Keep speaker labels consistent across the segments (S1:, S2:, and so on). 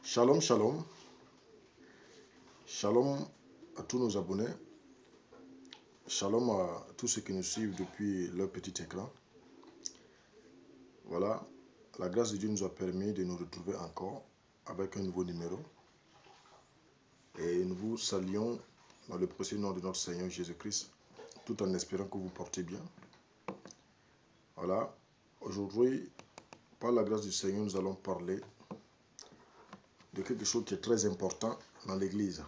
S1: Shalom, shalom. Shalom à tous nos abonnés. Shalom à tous ceux qui nous suivent depuis leur petit écran. Voilà, la grâce de Dieu nous a permis de nous retrouver encore avec un nouveau numéro. Et nous vous saluons dans le précieux nom de notre Seigneur Jésus-Christ, tout en espérant que vous portez bien. Voilà, aujourd'hui, par la grâce du Seigneur, nous allons parler de quelque chose qui est très important dans l'Église.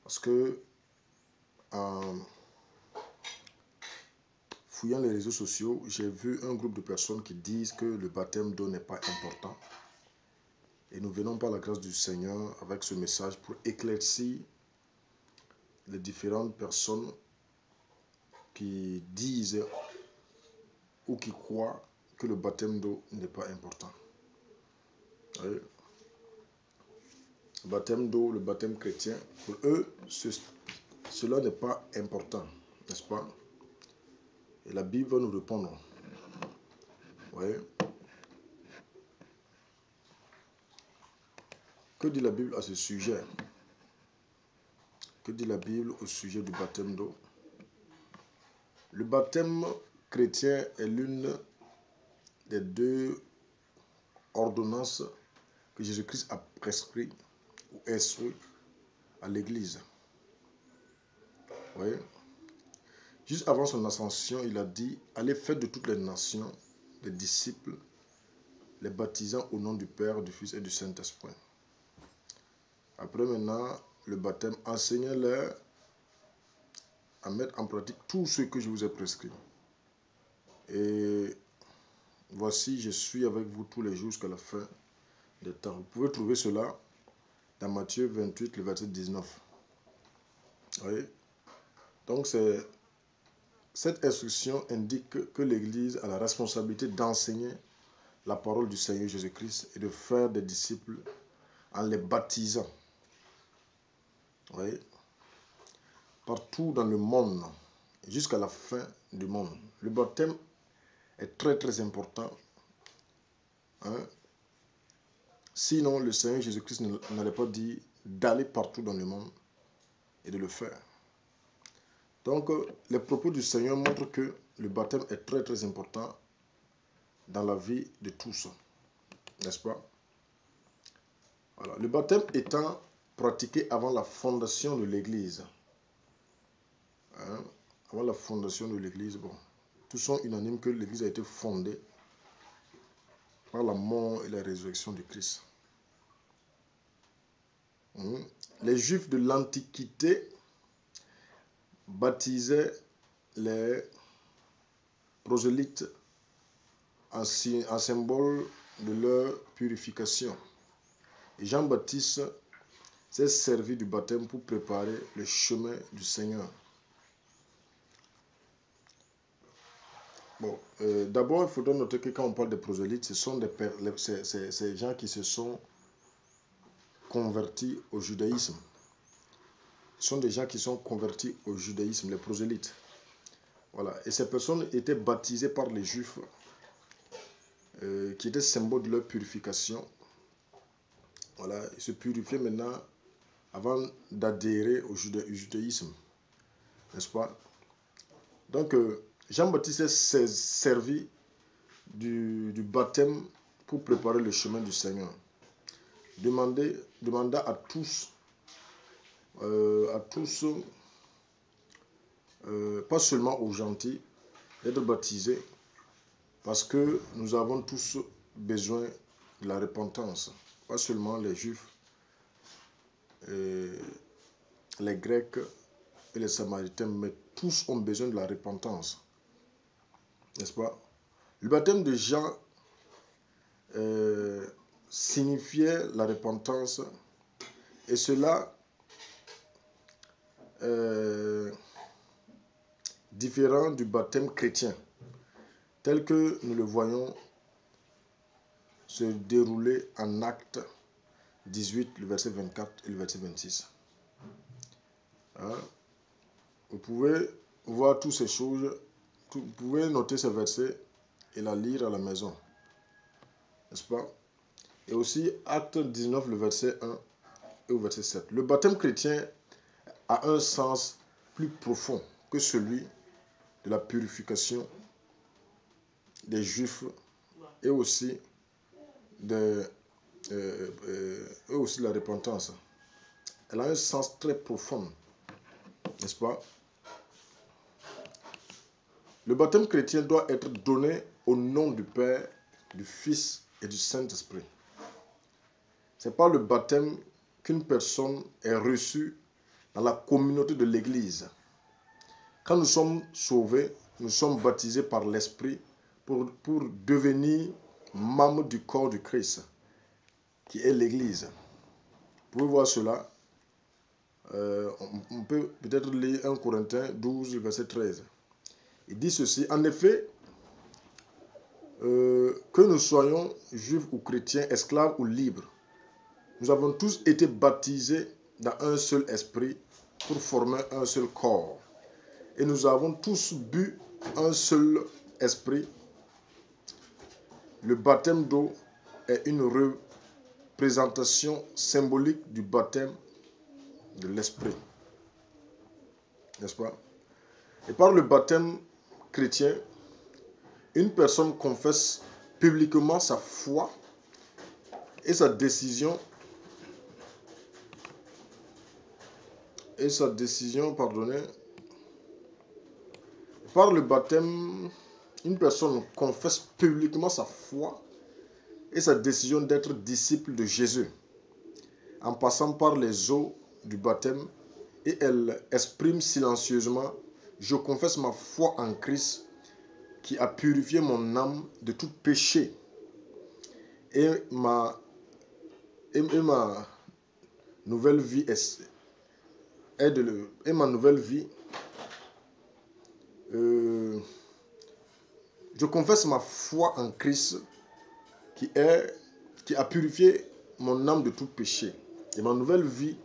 S1: Parce que en fouillant les réseaux sociaux, j'ai vu un groupe de personnes qui disent que le baptême d'eau n'est pas important. Et nous venons par la grâce du Seigneur avec ce message pour éclaircir les différentes personnes qui disent ou qui croient que le baptême d'eau n'est pas important. Oui. Le baptême d'eau, le baptême chrétien, pour eux, cela n'est pas important, n'est-ce pas? Et la Bible va nous répondre. Oui. Que dit la Bible à ce sujet? Que dit la Bible au sujet du baptême d'eau? Le baptême chrétien est l'une des deux ordonnances que Jésus-Christ a prescrit ou instruit à l'Église. Oui. Juste avant son ascension, il a dit « Allez, faites de toutes les nations des disciples, les baptisant au nom du Père, du Fils et du Saint-Esprit. » Après maintenant, le baptême, enseignez-leur à mettre en pratique tout ce que je vous ai prescrit. Et voici, je suis avec vous tous les jours jusqu'à la fin des temps. Vous pouvez trouver cela dans Matthieu 28, le verset 19. Oui. Donc, cette instruction indique que l'Église a la responsabilité d'enseigner la parole du Seigneur Jésus-Christ et de faire des disciples en les baptisant. Oui. Partout dans le monde, jusqu'à la fin du monde. Le baptême est très très important. Hein? Sinon, le Seigneur Jésus-Christ n'allait pas dire d'aller partout dans le monde et de le faire. Donc, les propos du Seigneur montrent que le baptême est très très important dans la vie de tous. N'est-ce pas? Voilà. Le baptême étant pratiqué avant la fondation de l'Église. Hein? Avant la fondation de l'Église, bon, tous sont unanimes que l'Église a été fondée par la mort et la résurrection du Christ. Les Juifs de l'Antiquité baptisaient les prosélytes en symbole de leur purification. Et Jean-Baptiste s'est servi du baptême pour préparer le chemin du Seigneur. Bon, d'abord, il faudra noter que quand on parle de prosélytes, ce sont ces gens qui se sont convertis au judaïsme. Ce sont des gens qui sont convertis au judaïsme, les prosélytes. Voilà. Et ces personnes étaient baptisées par les Juifs, qui étaient symbole de leur purification. Voilà. Ils se purifiaient maintenant avant d'adhérer au judaïsme. N'est-ce pas? Donc, Jean-Baptiste s'est servi du baptême pour préparer le chemin du Seigneur. Demanda à tous, pas seulement aux gentils, d'être baptisés, parce que nous avons tous besoin de la repentance. Pas seulement les Juifs, les Grecs et les Samaritains, mais tous ont besoin de la repentance. N'est-ce pas? Le baptême de Jean signifiait la repentance, et cela différent du baptême chrétien, tel que nous le voyons se dérouler en Actes 18, le verset 24 et le verset 26. Hein? Vous pouvez voir toutes ces choses, vous pouvez noter ces versets et la lire à la maison. N'est-ce pas? Et aussi Acte 19, le verset 1 et au verset 7. Le baptême chrétien a un sens plus profond que celui de la purification des Juifs et aussi de la repentance. Elle a un sens très profond, n'est-ce pas? Le baptême chrétien doit être donné au nom du Père, du Fils et du Saint-Esprit. Ce n'est pas le baptême qu'une personne ait reçu dans la communauté de l'Église. Quand nous sommes sauvés, nous sommes baptisés par l'Esprit pour devenir membres du corps du Christ, qui est l'Église. Vous pouvez voir cela. On peut peut-être lire 1 Corinthiens 12, verset 13. Il dit ceci, en effet, que nous soyons juifs ou chrétiens, esclaves ou libres, nous avons tous été baptisés dans un seul esprit pour former un seul corps. Et nous avons tous bu un seul esprit. Le baptême d'eau est une représentation symbolique du baptême de l'esprit. N'est-ce pas? Et par le baptême chrétien, une personne confesse publiquement sa foi et sa décision Par le baptême, une personne confesse publiquement sa foi et sa décision d'être disciple de Jésus, en passant par les eaux du baptême, et elle exprime silencieusement « Je confesse ma foi en Christ qui a purifié mon âme de tout péché et ma nouvelle vie je confesse ma foi en Christ qui a purifié mon âme de tout péché et ma nouvelle vie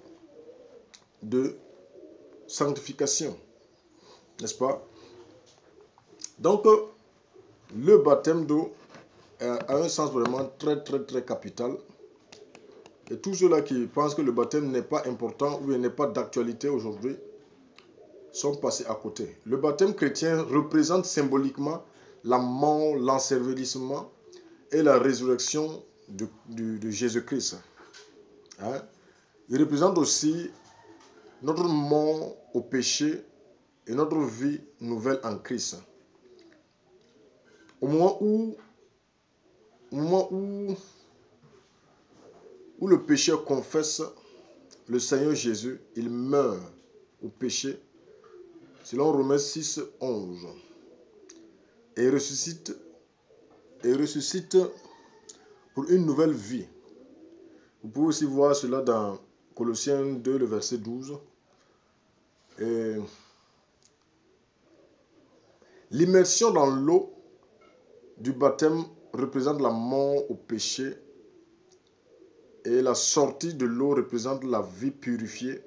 S1: de sanctification. N'est-ce pas? Donc, le baptême d'eau a un sens vraiment très, très, très capital. Et tous ceux-là qui pensent que le baptême n'est pas important ou n'est pas d'actualité aujourd'hui sont passés à côté. Le baptême chrétien représente symboliquement la mort, l'ensevelissement et la résurrection de Jésus-Christ. Hein? Il représente aussi notre mort au péché et notre vie nouvelle en Christ. Au moment où le pécheur confesse le Seigneur Jésus, il meurt au péché, selon Romains 6, 11, et ressuscite pour une nouvelle vie. Vous pouvez aussi voir cela dans Colossiens 2, le verset 12. Et l'immersion dans l'eau du baptême représente la mort au péché et la sortie de l'eau représente la vie purifiée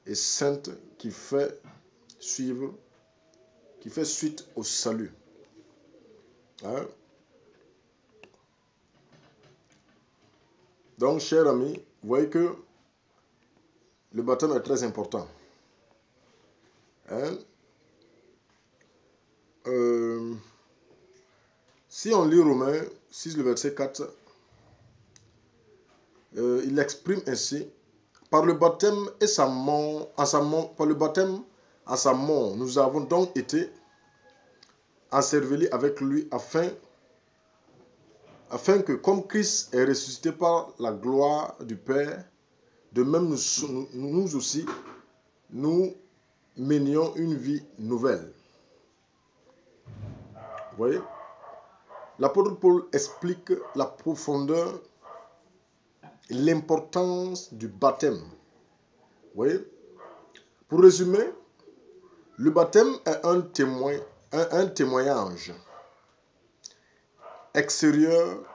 S1: et sainte qui fait suite au salut. Hein? Donc, chers amis, vous voyez que le baptême est très important. Hein? Si on lit Romains 6, le verset 4, il exprime ainsi, par le baptême à sa mort, nous avons donc été ensevelis avec lui afin que, comme Christ est ressuscité par la gloire du Père, de même nous aussi, nous menions une vie nouvelle. Vous voyez? L'apôtre Paul explique la profondeur et l'importance du baptême. Vous voyez? Pour résumer, le baptême est un témoignage extérieur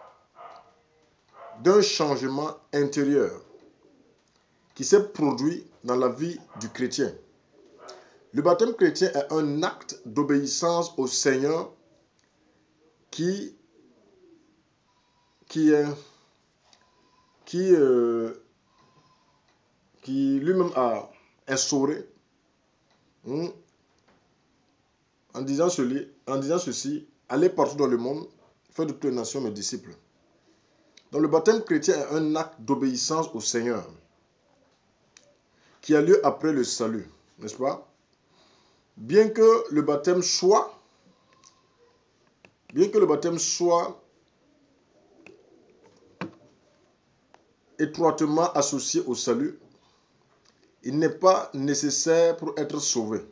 S1: d'un changement intérieur qui s'est produit dans la vie du chrétien. Le baptême chrétien est un acte d'obéissance au Seigneur qui est qui lui-même a instauré en disant ceci, allez partout dans le monde, faites de toutes les nations mes disciples. Donc le baptême chrétien est un acte d'obéissance au Seigneur qui a lieu après le salut, n'est-ce pas? Bien que le baptême soit étroitement associé au salut, il n'est pas nécessaire pour être sauvé.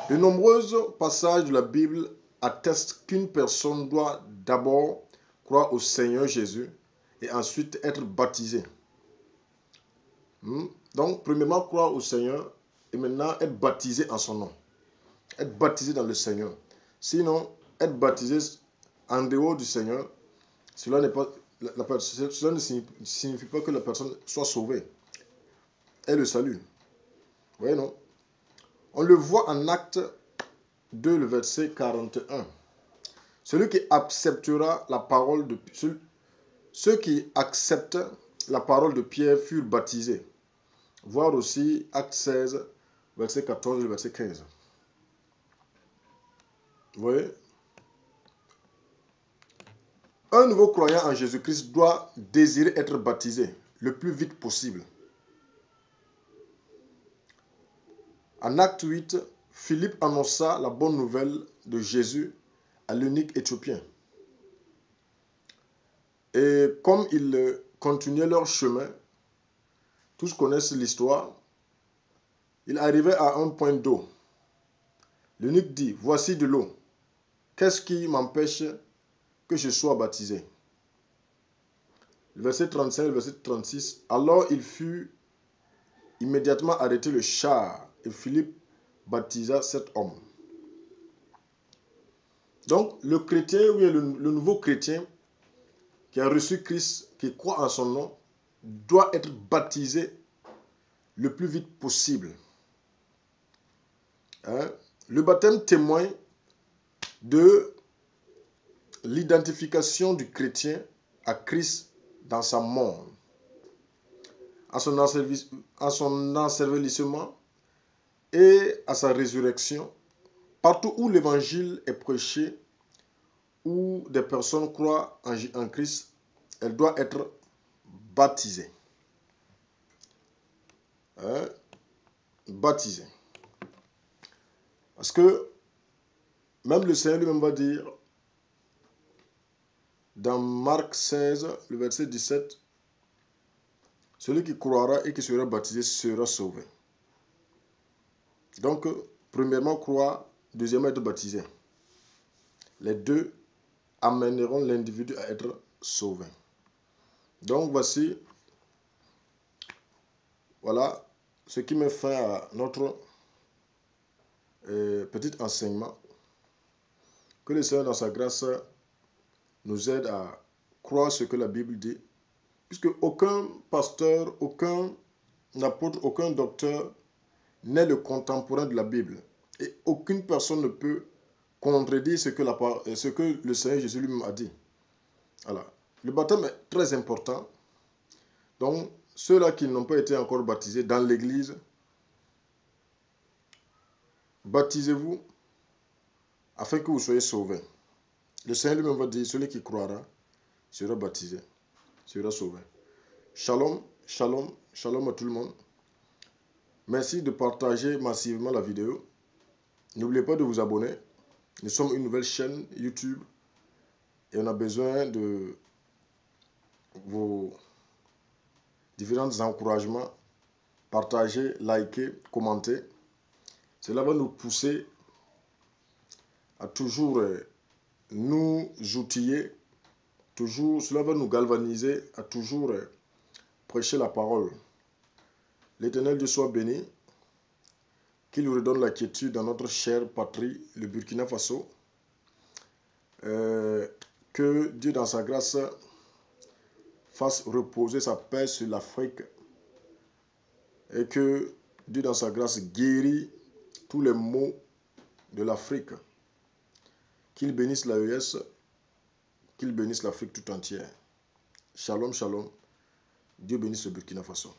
S1: De nombreux passages de la Bible attestent qu'une personne doit d'abord croire au Seigneur Jésus et ensuite être baptisée. Donc, premièrement, croire au Seigneur et maintenant être baptisé en son nom. Être baptisé dans le Seigneur. Sinon, être baptisé en dehors du Seigneur, cela ne signifie pas que la personne soit sauvée. Et le salut. Vous voyez, non? On le voit en Acte 2, le verset 41. Celui qui acceptera la parole de ceux qui acceptent la parole de Pierre furent baptisés. Voir aussi Acte 16, verset 14 et verset 15. Vous voyez? Un nouveau croyant en Jésus-Christ doit désirer être baptisé le plus vite possible. En Acte 8, Philippe annonça la bonne nouvelle de Jésus à l'eunuque éthiopien. Et comme ils continuaient leur chemin, tous connaissent l'histoire, ils arrivaient à un point d'eau. L'eunuque dit, voici de l'eau. Qu'est-ce qui m'empêche que je sois baptisé? Le verset 35, le verset 36. Alors il fut immédiatement arrêté le char et Philippe baptisa cet homme. Donc le chrétien, oui, le nouveau chrétien qui a reçu Christ, qui croit en son nom, doit être baptisé le plus vite possible. Le baptême témoigne de l'identification du chrétien à Christ dans sa mort, à son ensevelissement et à sa résurrection. Partout où l'évangile est prêché, où des personnes croient en Christ, elles doivent être baptisées. Baptisées. Parce que même le Seigneur lui-même va dire, dans Marc 16, le verset 17, celui qui croira et qui sera baptisé sera sauvé. Donc, premièrement, croire, deuxièmement, être baptisé. Les deux amèneront l'individu à être sauvé. Donc, voilà ce qui met fin à notre petit enseignement. Que le Seigneur, dans sa grâce, nous aide à croire ce que la Bible dit. Puisque aucun pasteur, aucun apôtre, aucun docteur n'est le contemporain de la Bible. Et aucune personne ne peut contredire ce que le Seigneur Jésus lui-même a dit. Voilà. Le baptême est très important. Donc, ceux-là qui n'ont pas été encore baptisés dans l'église, baptisez-vous afin que vous soyez sauvés. Le Seigneur lui-même va dire, celui qui croira sera baptisé, sera sauvé. Shalom, shalom, shalom à tout le monde. Merci de partager massivement la vidéo. N'oubliez pas de vous abonner. Nous sommes une nouvelle chaîne YouTube et on a besoin de vos différents encouragements. Partagez, likez, commentez. Cela va nous pousser à toujours nous outiller, cela va nous galvaniser à toujours prêcher la parole. L'Éternel Dieu soit béni, qu'il nous redonne la quiétude dans notre chère patrie, le Burkina Faso. Que Dieu dans sa grâce fasse reposer sa paix sur l'Afrique et que Dieu dans sa grâce guérit tous les maux de l'Afrique. Qu'il bénisse l'AES, qu'il bénisse l'Afrique tout entière. Shalom, shalom. Dieu bénisse le Burkina Faso.